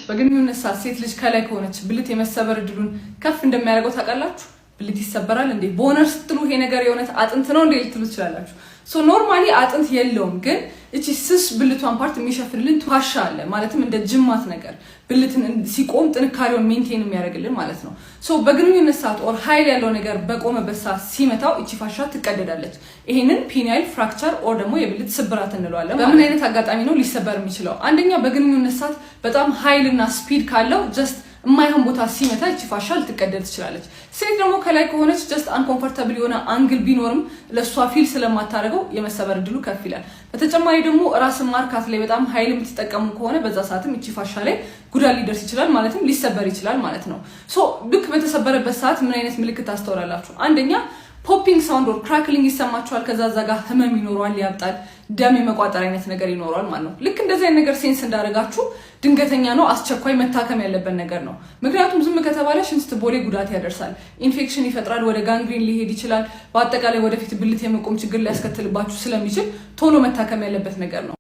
በግንኙነት ሰዓት ሴት ልጅ ከላይ ከሆነች ብልት የመሰበር እድሉን ከፍ እንደሚያደርገው ታውቃላችሁ? ብልት ይሰበራል እንዴ ቦነስ ስትሉ ይሄ ነገር የሆነት አጥንት ነው እንዴ ልትሉ ትችላላችሁ። ሶ ኖርማሊ አጥንት የለውም፣ ግን እቺ ስስ ብልቷን ፓርት የሚሸፍንልን ፋሻ አለ። ማለትም እንደ ጅማት ነገር ብልትን ሲቆም ጥንካሬውን ሜንቴን የሚያደርግልን ማለት ነው። ሶ በግንኙነት ሰዓት ኦር ኃይል ያለው ነገር በቆመበት ሰዓት ሲመታው እቺ ፋሻ ትቀደዳለች። ይሄንን ፒኒያል ፍራክቸር ኦር ደግሞ የብልት ስብራት እንለዋለን። በምን አይነት አጋጣሚ ነው ሊሰበር የሚችለው? አንደኛ በግንኙነት ሰዓት በጣም ኃይልና ስፒድ ካለው ጀስት የማይሆን ቦታ ሲመታ እቺ ፋሻ ልትቀደድ ትችላለች። ሴት ደግሞ ከላይ ከሆነች ጀስት አንኮምፎርታብል የሆነ አንግል ቢኖርም ለሷ ፊል ስለማታደርገው የመሰበር እድሉ ከፍ ይላል። በተጨማሪ ደግሞ ራስን ማርካት ላይ በጣም ኃይል የምትጠቀሙ ከሆነ በዛ ሰዓትም እቺ ፋሻ ላይ ጉዳት ሊደርስ ይችላል፣ ማለትም ሊሰበር ይችላል ማለት ነው። ሶ ልክ በተሰበረበት ሰዓት ምን አይነት ምልክት ታስተውላላችሁ? አንደኛ ፖፒንግ ሳውንድ ኦር ክራክሊንግ ይሰማችኋል። ከዛ ዛጋ ህመም ይኖረዋል፣ ያብጣል፣ ደም የመቋጠር አይነት ነገር ይኖረዋል ማለት ነው። ልክ እንደዚህ አይነት ነገር ሴንስ እንዳደረጋችሁ ድንገተኛ ነው፣ አስቸኳይ መታከም ያለበት ነገር ነው። ምክንያቱም ዝም ከተባለ ሽንት ትቦ ላይ ጉዳት ያደርሳል፣ ኢንፌክሽን ይፈጥራል፣ ወደ ጋንግሪን ሊሄድ ይችላል። በአጠቃላይ ወደፊት ብልት የመቆም ችግር ሊያስከትልባችሁ ስለሚችል ቶሎ መታከም ያለበት ነገር ነው።